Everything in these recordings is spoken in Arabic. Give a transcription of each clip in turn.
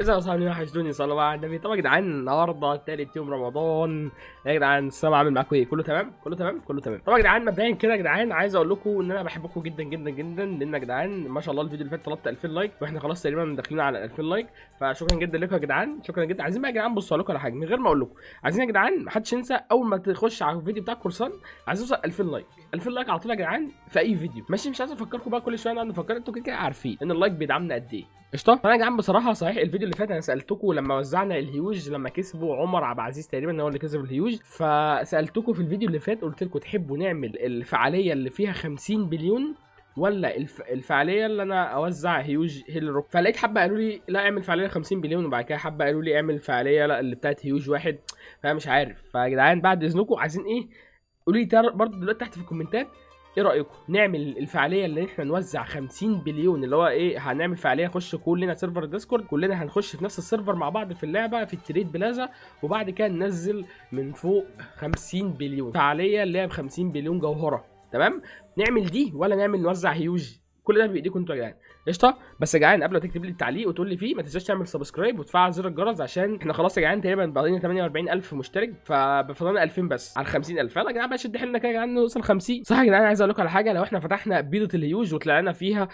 إذا وصلني وحشتوني صلوا على النبي. طبعا يا جدعان النهارده تالت يوم رمضان. يا جدعان السلام عامل معاكم ايه؟ كله تمام؟ كله تمام؟ كله تمام. طبعا يا جدعان مبدئيا كده يا جدعان عايز اقول لكم ان انا بحبكم جدا جدا جدا، لان يا جدعان ما شاء الله الفيديو اللي فات طلبت 2000 لايك واحنا خلاص تقريبا داخلين على 2000 لايك، فشكرا جدا لكم يا جدعان، شكرا جدا. عايزين بقى يا جدعان بصوا لكم على حاجه من غير ما اقول لكم، عايزين يا جدعان ما حدش ينسى اول ما تخش على الفيديو بتاع الكورسان عايزين نوصل 2000 لايك، 2000 لايك على طول يا جدعان في اي فيديو ماشي. مش عايز افكركم بقى كل شويه نقعد نفكر، انتوا كده كده عارفين ان اللايك بيدعمنا قد ايه. قشطه. فانا يا جدعان بصراحه صحيح الفيديو اللي فات انا سالتكم لما وزعنا الهيوج، لما كسبوا عمر عبد العزيز تقريبا هو اللي كسب الهيوج، فسالتكم في الفيديو اللي فات قلت لكم تحبوا نعمل الفعاليه اللي فيها 50 بليون ولا الفعاليه اللي انا اوزع هيوج هيل روك. فلقيت حبه قالوا لي لا اعمل فعاليه 50 بليون، وبعد كده حبه قالوا لي اعمل فعاليه لا اللي بتاعت هيوج واحد. فانا مش عارف، فيا جدعان بعد اذنكم عايزين ايه؟ قولوا لي برضه دلوقتي تحت في الكومنتات ايه رايكم نعمل الفعاليه اللي احنا نوزع 50 بليون، اللي هو ايه، هنعمل فعاليه نخش كلنا سيرفر ديسكورد، كلنا هنخش في نفس السيرفر مع بعض في اللعبه في التريد بلازا، وبعد كده ننزل من فوق 50 بليون فعاليه اللي هي ب 50 بليون جوهره. تمام؟ نعمل دي ولا نعمل نوزع هيوج؟ كل ده بايديكم انتوا يا جدعان. قشطه. بس يا جدعان قبل ما تكتب لي التعليق وتقول لي فيه ما تنساش تعمل سبسكرايب وتفعل زر الجرس، عشان احنا خلاص يا جدعان تقريبا باقيين 48000 مشترك، فبفضلنا 2000 بس على 50000. يلا يا جدعان بقى شد حيلنا كده يا جدعان نوصل 50. صح يا جدعان عايز اقول لكم على حاجه، لو احنا فتحنا بيضه الهيوج وطلعنا فيها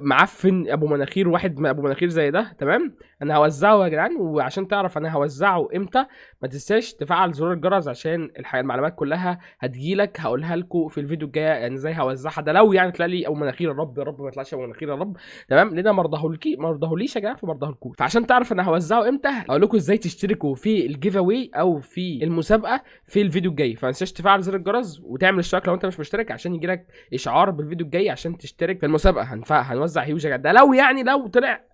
معفن ابو مناخير، واحد ابو مناخير زي ده، تمام، انا هوزعه يا جدعان. وعشان تعرف انا هوزعه امتى ما تنساش تفعل زر الجرس، عشان المعلومات كلها هتجيلك هقولها لكم في الفيديو الجاي يعني ازاي هوزعها. ده لو يعني طلع لي ابو مناخير، يا رب يا رب ما يطلعش ابو مناخير يا رب، تمام، لان ما رضاهوليش يا جدعان، فما رضاهولكوش. فعشان تعرف انا هوزعه امتى هقول لكم ازاي تشتركوا في الجيف اواي او في المسابقه في الفيديو الجاي. فما تنساش تفعل زر الجرس وتعمل اشتراك لو انت مش مشترك، عشان يجيلك اشعار بالفيديو الجاي عشان تشترك في المسابقه. هنوزع هيوج يا جدعان، ده لو يعني لو طلع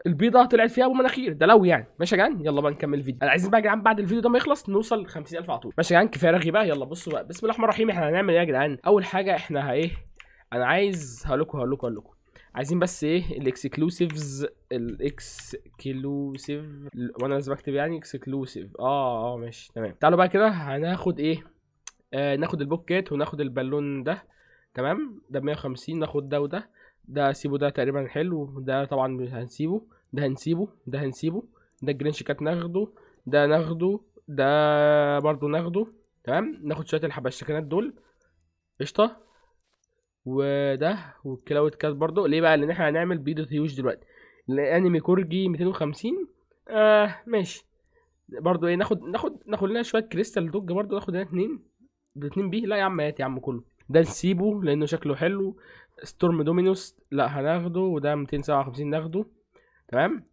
البيضه طلعت فيها ابو مناخير، ده لو يعني. ماشي يا جدعان يلا بقى نكمل الفيديو. انا عايزين بقى يا جدعان بعد الفيديو ده ما يخلص نوصل 50000 على طول. ماشي يا جدعان كفايه رغي بقى، يلا بصوا بقى بسم الله الرحمن الرحيم. احنا هنعمل ايه يا جدعان؟ اول حاجه احنا ايه، انا عايز هقول لكم عايزين بس ايه الاكسكلوسيفز، الاكسكلوسيف، وانا لازم اكتب يعني اكسكلوسيف. ماشي تمام. تعالوا بقى كده هناخد ايه، ناخد البوكيت وناخد البالون ده، تمام، ده 150. ناخد ده وده، ده سيبه، ده تقريبا حلو، ده طبعا هنسيبه، ده هنسيبه، ده هنسيبه، ده الجرينش كات ناخده، ده ناخده، ده برضو ناخده، تمام. ناخد شويه الحبشتكنات دول. قشطه. وده والكلاود كات برضو. ليه بقى؟ لان احنا هنعمل بيضة هيوش دلوقتي. الانمي كورجي 250. ماشي. برضو ايه، ناخد لنا شويه كريستال دوج برضو، ناخد لنا اتنين بيه. لا يا عم هات يا عم كله. ده نسيبه لانه شكله حلو. ستورم دومينوس لا هناخده، وده 257 ناخده، تمام.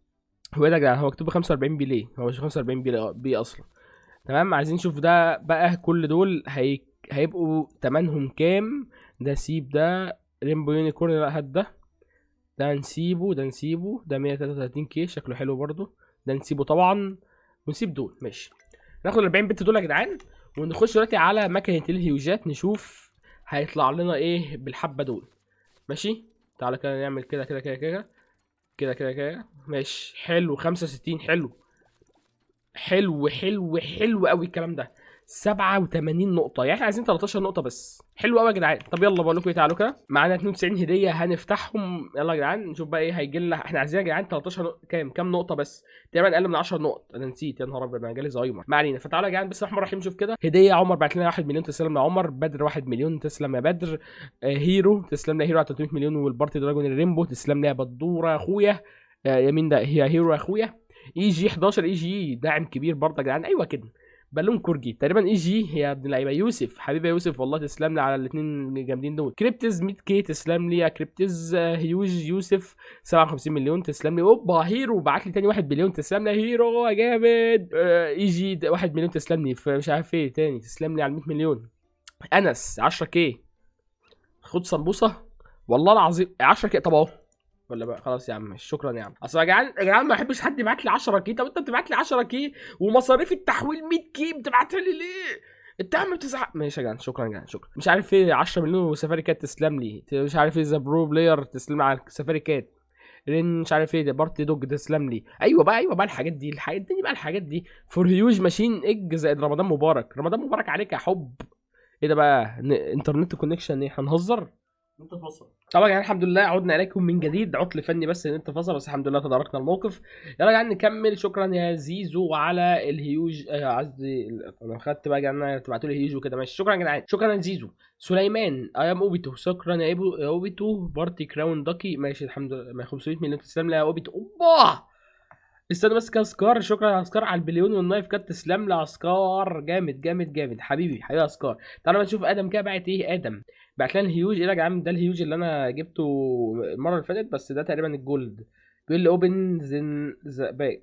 هو ايه ده يا جدعان؟ هو مكتوب 45 بي ليه؟ هو مش 45 بي اصلا. تمام. عايزين نشوف ده بقى، كل دول هيبقوا تمنهم كام. ده سيب ده. ريمبو يونيكورن لا هات ده. ده نسيبه، ده نسيبه، ده 133 كي شكله حلو برضو. ده نسيبه طبعا، ونسيب دول. ماشي. ناخد ال 40 بت دول يا جدعان، ونخش دلوقتي على مكنه الهيوجات نشوف هيطلع لنا ايه بالحبه دول. ماشي. تعالى كده نعمل كده كده كده كده كده كده كده. ماشي حلو. 65 حلو حلو حلو حلو قوي الكلام ده. 87 نقطة، يعني احنا عايزين 13 نقطة بس. حلو قوي يا جدعان. طب يلا بقول لكم ايه، تعالوا كده معانا 92 هدية هنفتحهم. يلا يا جدعان نشوف بقى ايه هيجي لنا. احنا عايزين يا جدعان 13 نقطة. كام نقطة بس؟ تقريبا اقل من 10 نقط. انا نسيت يا نهار ابيض، انا جالي زهايمر. ما علينا. فتعالوا يا جدعان بسم الله الرحمن الرحيم نشوف كده. هدية عمر بعت لنا 1 مليون، تسلم يا عمر. بدر 1 مليون، تسلم يا بدر. هيرو تسلم لنا هيرو على 300 مليون. والبارتي دراجون الريمبو تسلم لنا يا بدورة يا اخويا. يمين ده هي هيرو يا اخويا. اي جي 11 اي جي داعم كبير برضه يا جدعان. ايوه كده. بالون كورجي تقريبا اي جي هي ابن اللعيبه. يوسف حبيبي يا يوسف والله تسلم لي على الاثنين الجامدين دول. كريبتز 100 كي تسلم لي يا كريبتز. هيوج يوسف 57 مليون تسلم لي. اوبا هيرو بعت لي تاني 1 مليون تسلم لي هيرو يا جامد. اي جي 1 مليون تسلم لي. مش عارف ايه تاني تسلم لي على 100 مليون. انس 10 كي. خد سمبوسه والله العظيم 10 كي. طب اهو ولا بقى خلاص يا عم شكرا يا عم. اصل يا جدعان يا جدعان ما بحبش حد يبعت لي 10 كي. طب انت بتبعت لي 10 كي ومصاريف التحويل 100 كي بتبعتها لي ليه؟ انت عم بتزعق. ماشي يا جدعان شكرا يا جدعان شكرا. مش عارف ايه 10 مليون وسفاري كات تسلم لي. مش عارف ايه ذا برو بلاير تسلم على سفاري كات. رين مش عارف ايه ده بارتي دوج تسلم لي. ايوه بقى الحاجات دي فور هيوج ماشين اج زائد رمضان مبارك. رمضان مبارك عليك يا حب. ايه ده بقى؟ انترنت كونكشن ايه؟ هنهزر انت فصل طبعا يعني. الحمد لله عدنا اليكم من جديد، عطل فني بس ان انت فصل، بس الحمد لله تداركنا الموقف. يلا يعني نكمل. شكرا يا زيزو على الهيوج، قصدي انا خدت بقى جدعان تبعتوا لي هيوج وكده، ماشي. شكرا يا جدعان، شكرا يا زيزو. سليمان اي ام اوبيتو، شكرا يا يا اوبيتو. بارتي كراون داكي، ماشي الحمد لله. 500 مليون تسلم لي يا اوبيتو. اوبا استنى بس كده. عسكر، شكرا يا عسكر على البليون والنايف كات، تسلم لي عسكر. جامد جامد جامد حبيبي حبيبي عسكر. تعالى بقى نشوف ادم كده بعت ايه. ادم بعت لنا الهيوج. ايه يا جدعان؟ ده الهيوج اللي انا جبته المره اللي فاتت، بس ده تقريبا الجولد. بيقول لي اوبن زن باك،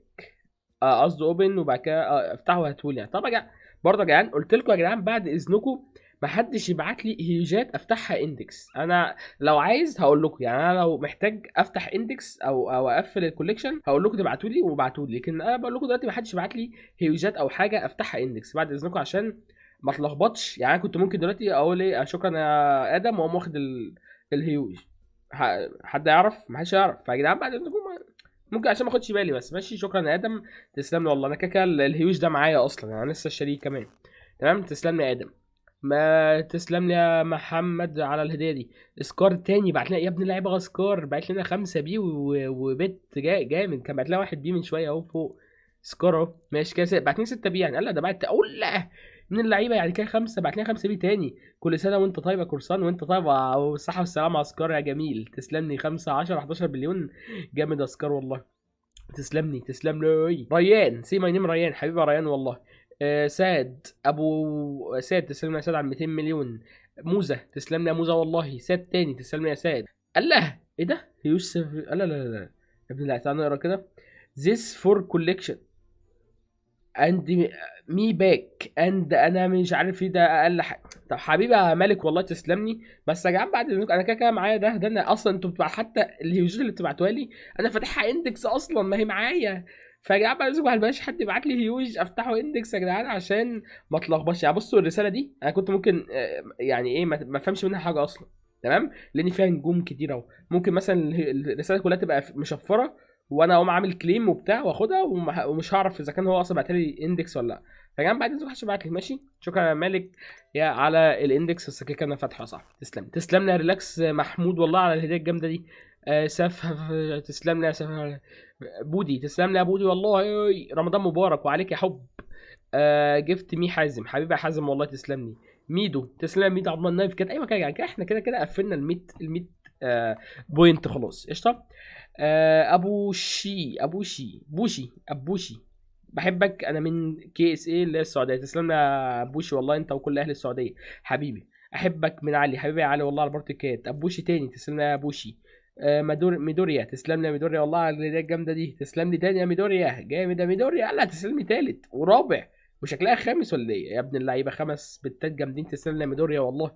قصده اوبن وبعد كده افتحه وهاتهولي يعني. طب يا جدعان برضه يا جدعان قلت لكم يا جدعان بعد اذنكم ما حدش يبعت لي هيوجات افتحها اندكس. انا لو عايز هقول لكم يعني، انا لو محتاج افتح اندكس او اقفل الكوليكشن هقول لكم تبعتوا لي وابعتوا لي، لكن انا بقول لكم دلوقتي ما حدش يبعت لي هيوجات او حاجه افتحها اندكس بعد اذنكم، عشان ما اتلخبطش يعني. انا كنت ممكن دلوقتي اقول ايه شكرا يا ادم واقوم واخد الهيوج. حد يعرف؟ ما حدش يعرف. فيا جدعان بعد اذنكم ممكن عشان ما اخدش بالي بس، ماشي. شكرا يا ادم، تسلم لي والله. انا كده كده الهيوج ده معايا اصلا يعني، انا لسه شاريه كمان. تمام، تسلم لي يا ادم. ما تسلم لي يا محمد على الهديه دي. سكار تاني بعت لنا يا ابن اللعيبه، سكار بعت لنا 5 بي وبيت جامد. كان بعت لنا 1 بي من شويه اهو فوق. سكار اهو ماشي كده. بعت لنا 6 بي يعني. قال لا ده بعت اقول لا من اللعيبه يعني كده 5. بعت لنا 5 بي تاني. كل سنه وانت طيب يا كورسان، وانت طيب والصحه والسلامه يا سكار يا جميل. تسلم لي 5 10 11 مليون. جامد يا سكار والله. تسلم لي ريان. سي ماي نيم ريان حبيبي يا ريان والله. ساد ابو ساد، تسلم لي يا ساد على 200 مليون. موزه تسلم لي يا موزه والله. ساد تاني تسلم لي يا ساد. الله ايه ده يوسف؟ لا لا لا لا يا ابن الله، تعالى نقرا كده. This for collection and me back and انا مش عارف ايه ده اقل حاجه. طب حبيبي يا مالك والله تسلمني. بس يا جدعان بعد اذنكم انا كده كده معايا ده انا اصلا انتوا بتبقى حتى الهيوزات اللي بتبعتوها لي انا فاتحها اندكس اصلا، ما هي معايا. فيا جدعان بعد اذنكم مبقاش حد يبعت لي هيوج افتحه اندكس يا جدعان عشان ما اتلخبطش يعني. بصوا الرساله دي انا كنت ممكن يعني ايه ما افهمش منها حاجه اصلا. تمام، لان فيها نجوم كتير اهو. ممكن مثلا الرساله كلها تبقى مشفره وانا اقوم عامل كليم وبتاع واخدها ومش هعرف اذا كان هو اصلا بعت لي اندكس ولا لا. فيا جدعان بعد اذنكم محدش يبعت لي، ماشي. شكرا يا مالك يا على الاندكس، بس كده كده انا فاتحه صح. تسلم لي يا ريلاكس محمود والله على الهديه الجامده دي. سف تسلم لي يا سف. بودي تسلم لي يا بودي والله. رمضان مبارك وعليك يا حب. جفت مي حازم حبيبي يا حازم والله تسلم لي. ميدو تسلم لي ميدو عبد الله النايف كده. ايوه كده يعني احنا كده كده قفلنا ال 100 بوينت خلاص قشطه. ابو شي بوشي ابوشي. بحبك انا من كي اس اي اللي هي السعوديه. تسلم لي يا بوشي والله انت وكل اهل السعوديه حبيبي. احبك من علي حبيبي يا علي والله على البارتيكات. ابوشي تاني تسلم لي يا بوشي. ميدوريا تسلم لي يا ميدوريا والله على الهديه الجامده دي. تسلم لي تاني يا ميدوريا. جامد يا ميدوريا. لا تسلم لي تالت ورابع وشكلها خامس ولا ايه يا ابن اللعيبه؟ 5 بتات جامدين. تسلم لي يا ميدوريا والله.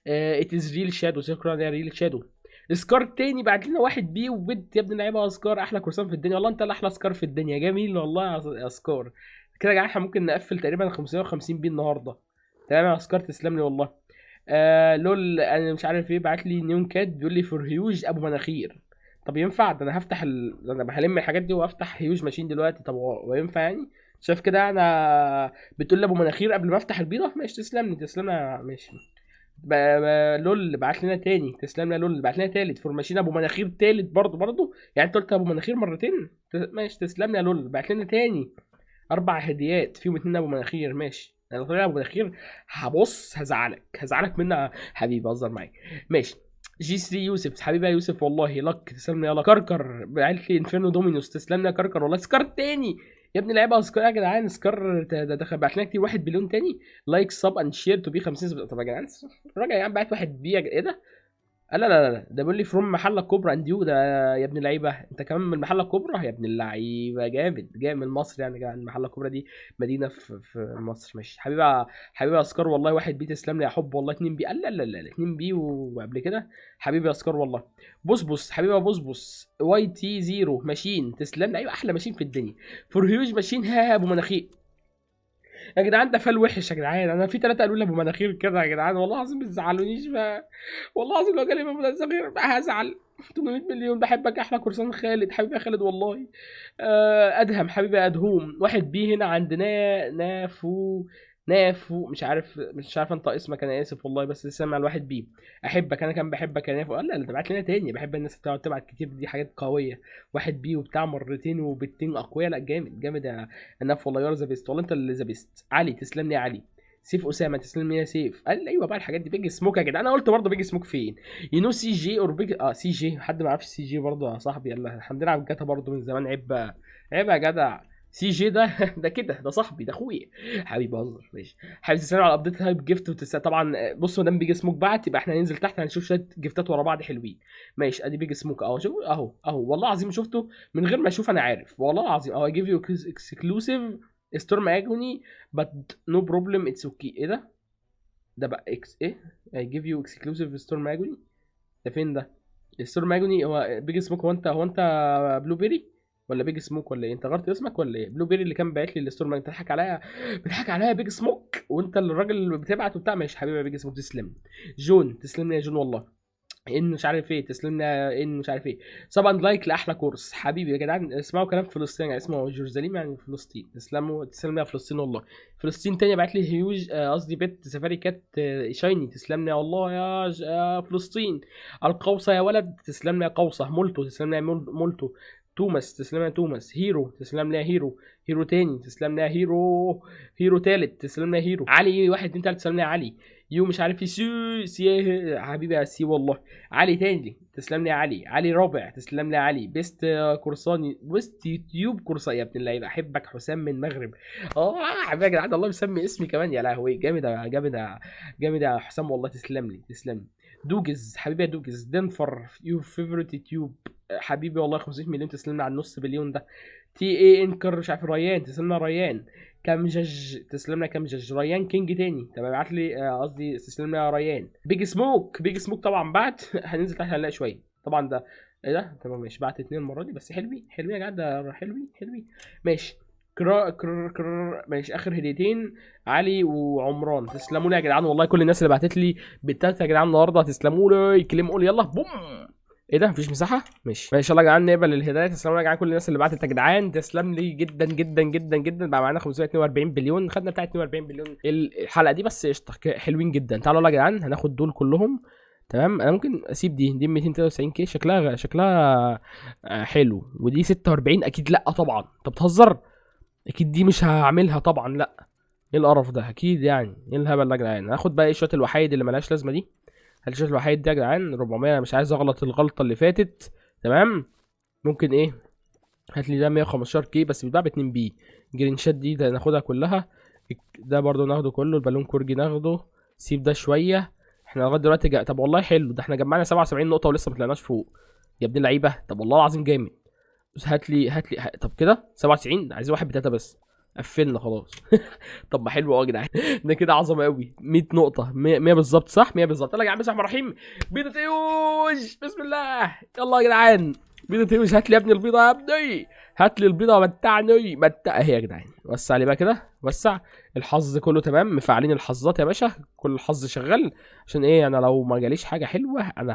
اتز ريل شادو، شكرا يا ريل شادو. سكار تاني بعت لنا 1 بي وبنت يا ابن اللعيبه. سكار احلى كورسان في الدنيا والله، انت اللي احلى سكار في الدنيا. جميل والله يا سكار. كده يا جماعه احنا ممكن نقفل تقريبا 550 بي النهارده. تمام يا سكار تسلم لي والله. لول انا مش عارف ايه بعت لي نيون كات بيقول لي فور هيوج ابو مناخير. طب ينفع ده؟ انا هفتح ده انا هلم الحاجات دي وافتح هيوج ماشين دلوقتي. طب هو ينفع يعني؟ شايف كده انا بتقول لي ابو مناخير قبل ما افتح البيضه؟ ماشي تسلم لي ماشي. لول بعت لنا تاني. تسلم لي لول بعت لنا تالت فورماشين ابو مناخير تالت برضه يعني انت قلت ابو مناخير مرتين. ماشي تسلم لي يا لول. بعت لنا تاني 4 هديات فيهم 2 ابو مناخير. ماشي انا طلع ابو مناخير هبص هزعلك منها حبيبي بهزر معاك. ماشي. جي 3 يوسف حبيبي يا يوسف والله. لك تسلم لي. يلا كركر بعت لي انفيرنو دومينوس. تسلم لي يا كركر والله. سكار تاني يا ابني لعيبه. سكار يا جدعان سكار ده دخل بعت لنا كتير. 1 بليون تاني. لايك سب اند شير تو بي 50. طب يا جدعان الراجل يا جدعان بعت 1 بي ايه ده؟ لا ده بيقول لي فروم محل الكوبرا اند يو ده. يا ابن اللعيبه انت كمان من المحله الكبرى يا ابن اللعيبه. جامد جاي من مصر يعني. كمان المحله الكبرى دي مدينه في مصر. ماشي حبيبي اسكار والله. 1 بي تسلم لي يا حب والله. 2 بي لا 2 بي وقبل كده. حبيبي اسكار والله. بص حبيبي بص واي تي زيرو ماشين. تسلم لي. ايوه احلى ماشين في الدنيا. فور هيوج ماشين. ها ابو مناخير يا جدعان ده فال وحش يا جدعان. انا في 3 قالوا لي ابو مناخير كده يا جدعان والله العظيم ما تزعلونيش بقى. والله العظيم لو جالي ابو مناخير بقى هزعل. 800 مليون. بحبك احلى كورسان خالد حبيبي يا خالد والله. ادهم حبيبي ادهم. 1 بي هنا عندنا نافو ناف مش عارف انطق اسمك، انا اسف والله، بس سامع الواحد بيه. احبك، انا كان بحبك يا ناف. قال لا انت بعت لنا تاني، بحب الناس اللي بتقعد تبعت كتير، دي حاجات قويه. واحد بيه وبتاع مرتين وبالتين اقوياء، لا جامد جامد يا ناف والله، يا ذا بيست والله، انت اللي ذا بيست. علي تسلم لي يا علي. سيف اسامه تسلم لي يا سيف. قال ايوه بقى الحاجات دي. بيج سموك يا جدعان، انا قلت برضه بيج سموك فين؟ سي جي اور بيج سي جي، حد ما يعرفش سي جي برضه يا صاحبي؟ يلا احنا بنلعب جاتا برضه من زمان، عيب بقى، عيب يا جدع. سي جي ده ده كده، ده صاحبي، ده اخويا حبيبي، بهزر ماشي. حابب تسلم على الابديت هايب جيفت طبعا. بص ما دام بيج سموك بعت، يبقى احنا هننزل تحت هنشوف شويه جيفتات ورا بعض حلوين. ماشي ادي بيج سموك اهو، شوف اهو والله العظيم شفته من غير ما اشوف، انا عارف والله العظيم اهو. جيف يو اكسكلوسيف ستورم اجوني بات نو بروبلم اتس اوكي. ايه ده بقى اكس ايه؟ جيف يو اكسكلوسيف ستورم اجوني، ده فين ده؟ ستورم اجوني هو بيج سموك؟ هو انت بلو بيري ولا بيج سموك ولا ايه؟ انت غيرت اسمك ولا ايه؟ بلو بيري اللي كان باعت لي الستورم، انت بتضحك عليا، بتضحك عليا يا بيج سموك، وانت الراجل اللي بتبعت وبتاع. ماشي حبيبي يا بيج سموك، تسلم. جون تسلم لي يا جون والله. ان مش عارف ايه تسلم لي، ان مش عارف ايه. طبعا لايك لاحلى كورس حبيبي يا جدعان، اسمعوا كلام فلسطين، يعني اسمه جيروزاليم يعني فلسطين. تسلم لي يا فلسطين والله. فلسطين تاني بعت لي هيوج قصدي بيت سفاري كات شايني، تسلم لي والله يا فلسطين. القوصه يا ولد تسلم لي يا قوصه. مولتو تسلم لي يا مولتو. توماس تسلم لي يا توماس. هيرو تسلم لي يا هيرو. هيرو تاني تسلم لي يا هيرو. هيرو تالت تسلم لي يا هيرو. علي واحد اتنين تلاته تسلم لي يا علي. يو مش عارف سي حبيبي يا سي والله. علي تاني تسلم لي يا علي. علي رابع تسلم لي يا علي. بيست كورساني، بيست يوتيوب كورساني يا ابن اللعيبه، احبك حسام من المغرب. حبيبي يا جدعان الله مسمي اسمي كمان، يا لهوي جامد جامد يا حسام والله، تسلم لي تسلم لي. دوجز حبيبي يا دوجز. دنفر يور فيفورت يوتيوب حبيبي والله. 500 مليون تسلم لي على النص بليون ده. تي اي انكر مش عارف ريان تسلم لي ريان. كمجج تسلم لي كمجج. ريان كينج تاني تمام ابعت لي قصدي تسلم لي يا ريان. بيج سموك طبعا بعت هننزل تحت هنلاقي شويه طبعا ده. ايه ده تمام ماشي، بعت اتنين المره دي بس حلوين حلوين يا جدعان، ده حلوين ماشي. ماشي اخر هديتين. علي وعمران تسلموا لي يا جدعان والله، كل الناس اللي بعتت لي بالتالت يا جدعان النهارده تسلموا لي، كلموا لي يلا بوم. ايه ده مفيش مساحه؟ ماشي يلا يا جدعان نقبل الهدايا. تسلموا لي يا جدعان كل الناس اللي بعتت يا جدعان، تسلم لي جدا جدا جدا جدا. بقى معانا 542 بليون، خدنا بتاع 42 بليون الحلقه دي بس قشطه، حلوين جدا. تعالوا يلا يا جدعان هناخد دول كلهم تمام. انا ممكن اسيب دي 293 كي، شكلها حلو. ودي 46 اكيد لا طبعا، انت بتهزر، اكيد دي مش هعملها طبعا، لا. ايه القرف ده اكيد يعني، ايه الهبل ده يا جدعان؟ هاخد بقى ايه شويه الوحايد اللي ملهاش لازمه دي. الشوط الوحيد ده يا جدعان 400، انا مش عايز اغلط الغلطه اللي فاتت تمام. ممكن ايه، هات لي ده 115 كي بس بيتباع ب 2 بي. جرينشات دي ده ناخدها كلها. ده برضو ناخده كله. البالون كورجي ناخده. سيب ده شويه. احنا لغايه دلوقتي طب والله حلو ده، احنا جمعنا 77 نقطه ولسه ما طلعناش فوق يا ابن اللعيبه. طب والله العظيم جامد. بس هات لي طب كده 97 عايزين واحد بتلاته بس، قفلنا خلاص. طب ما حلو يا جدعان. ده كده عظمه قوي. 100 نقطه 100 بالظبط صح، 100 بالظبط. يلا يا جدعان بسم الله الرحمن الرحيم. بيضه ايوش بسم الله. يلا يا جدعان بيضه ايوش، هات لي يا ابني البيضه يا ابني، هات لي البيضه متعني اهي يا جدعان. وسع لي بقى كده وسع. الحظ كله تمام، مفعلين الحظات يا باشا، كل الحظ شغال. عشان ايه انا لو ما جاليش حاجه حلوه انا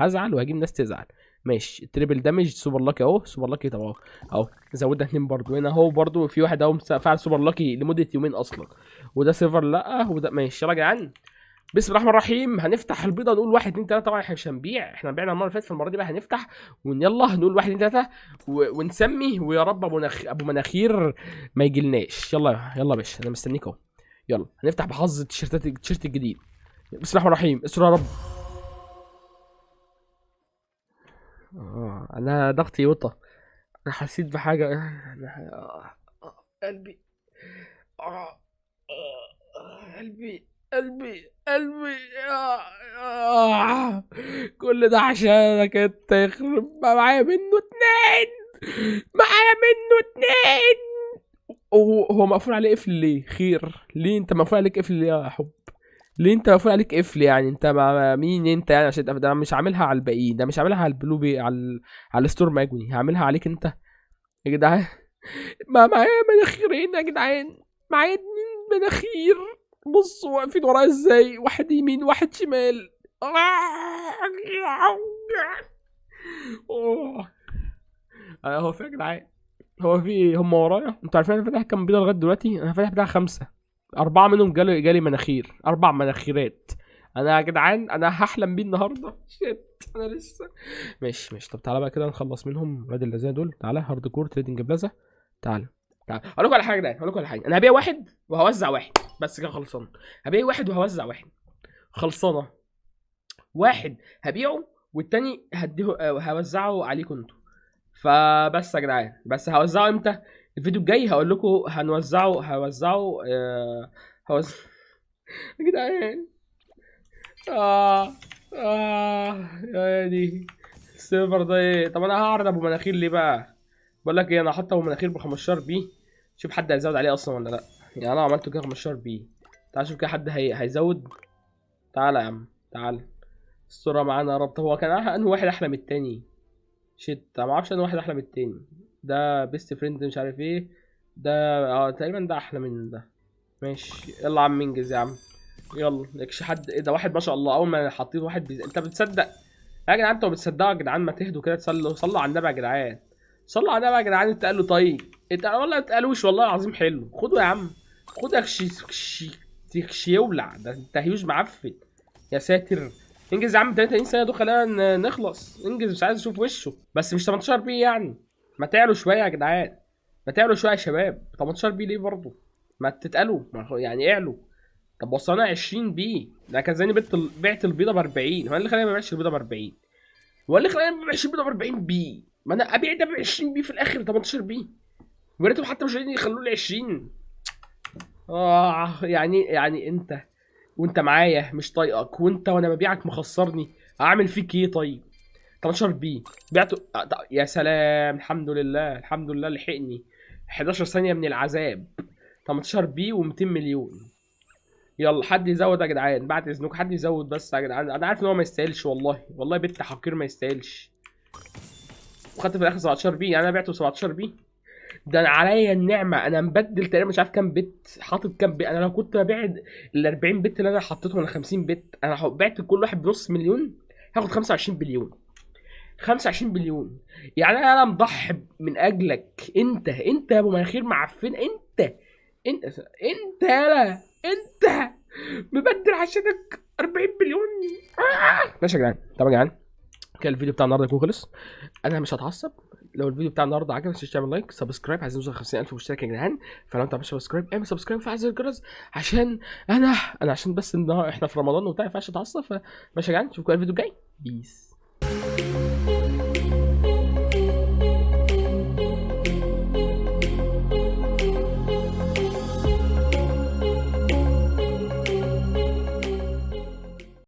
هزعل وهجيب ناس تزعل. ماشي التريبل دامج سوبر لاكي اهو، سوبر لاكي طب اهو زودنا 2 برضو هنا اهو. برضو في واحد اهو فعل سوبر لاكي لمده يومين اصلا، وده سيرفر لا وده ماشي. يلا يا جدعان بسم الله الرحمن الرحيم. هنفتح البيضه نقول 1 2 3. طبعا احنا مش هنبيع، احنا بعنا المره اللي فاتت، فالمره دي بقى هنفتح يلا نقول 1 2 3 ونسمي، ويا رب ابو مناخير ما يجيلناش. يلا يا باشا انا مستنيك اهو. يلا هنفتح بحظ التيشيرت الجديد. بسم الله الرحمن الرحيم. استر يا رب. انا ضغطي يوطى، انا حسيت بحاجه. قلبي قلبي قلبي كل ده عشانك انت، يخرب معايا منه اتنين، معايا منه اتنين. هو مقفول عليه قفل ليه؟ خير ليه انت مقفول عليك قفل ليه يا حب؟ ليه انت مقفول عليك قفل يعني؟ انت مع مين انت يعني؟ عشان ده أنا مش عاملها على الباقيين، ده مش عاملها على البلو بي على الستور ماجوني، هعملها عليك انت يا جدعان. ما معايا مناخيرين يا جدعان، معايا 2 مناخير. بصوا واقفين ورايا ازاي، واحد يمين واحد شمال. هو في يا جدعان، هو في هم ورايا. انتوا عارفين انا فاتح كام بيضه لغايه دلوقتي؟ انا فاتح بتاع 5 4 منهم جالي مناخير، 4 مناخيرات. انا يا جدعان انا هحلم بيه النهارده. شيت انا لسه. ماشي طب تعالى بقى كده نخلص منهم ولاد اللذين دول. تعالى هارد كور تريدنج بلازا. تعالى اقول لكم على حاجه يا جدعان، اقول لكم على حاجه. انا هبيع واحد وهوزع واحد بس كده خلصانه. هبيع واحد وهوزع واحد خلصانه. واحد هبيعه والتاني هديه هوزعه عليكم انتوا. فبس يا جدعان، بس هوزعه امتى؟ الفيديو الجاي هقول لكم هوزعه هوزع يا جدعان. اه يا دي السيرفر ده ايه؟ طب انا هعرض ابو مناخير ليه بقى؟ بقول لك ايه، انا هحط ابو مناخير ب 15 بي. شوف حد هيزود عليه اصلا ولا لا. يعني انا عملته كده 15 بي. تعال شوف كده حد هيزود. تعالى يا عم تعالى. الصورة معانا يا رب. هو كان انه واحد احلى من التاني. شيت انا ما اعرفش انه واحد احلى من التاني. ده بيست فريند مش عارف ايه. ده تقريبا ده احلى من ده. ماشي يلا يا عم انجز يا عم. يلا لكش حد. ايه ده واحد ما شاء الله. اول ما حطيت واحد انت بتصدق يا جدعان؟ انتوا بتصدقوا يا جدعان؟ ما تهدوا كده صلوا على النبي يا جدعان. صلوا على النبي يا جدعان. انت قال له طيب انت والله ما تقالوش والله العظيم. حلو خدوا يا عم. خد يا يولع ده انت هيوج معفن. يا ساتر. انجز يا عم 33 سنه دول خلينا نخلص. انجز مش عايز اشوف وشه بس مش 18 بي يعني. ما تعلوا شويه يا جدعان. ما تعلوا شويه يا شباب. 18 بي ليه برضه؟ ما تتقلوا يعني اعلوا. طب وصلنا 20 بي. ده كان زاني بعت البيضه ب 40. هو اللي خلاني ما ابيعش البيضه ب 40؟ هو اللي خلاني ما ابيعش البيضه ب 40 بي؟ ما انا ابيع ده ب 20 بي في الاخر 18 بي. ويا ريتهم حتى مش راضيين يخلوا لي 20. يعني انت وانت معايا مش طايقك، وانت وانا ببيعك مخسرني. اعمل فيك ايه طيب؟ 18 بي بعته. يا سلام الحمد لله الحمد لله لحقني. 11 ثانيه من العذاب. 18 بي و200 مليون. يلا حد يزود يا جدعان بعد اذنكم. حد يزود بس يا جدعان. انا عارف ان هو ما يستاهلش والله بنت حقير ما يستاهلش. وخدت في الاخر 17 بي. يعني انا بعته 17 بي. ده انا عليا النعمه انا مبدل تقريبا مش عارف كام بت. حاطط كام بت. انا لو كنت ببيع ال 40 بت اللي انا حطيتهم ولا 50 بت انا بعت كل واحد بنص مليون. هاخد 25 بليون. 25 بليون. يعني انا مضحي من اجلك. انت يا ابو مناخير معفن. انت يالا انت مبدل عشانك 40 بليون. ماشي يا جدعان. طب يا جدعان كده الفيديو بتاع النهارده يكون خلص. انا مش هتعصب. لو الفيديو بتاع النهارده عجبك مش تعمل لايك سبسكرايب. عايزين نوصل 50,000 مشترك يا جدعان. فلو انت مش سبسكرايب اعمل سبسكرايب وفعل زر الجرس عشان انا عشان بس ان احنا في رمضان وبتاع ما ينفعش اتعصب. فماشي يا جدعان نشوفكم الفيديو الجاي. بيس.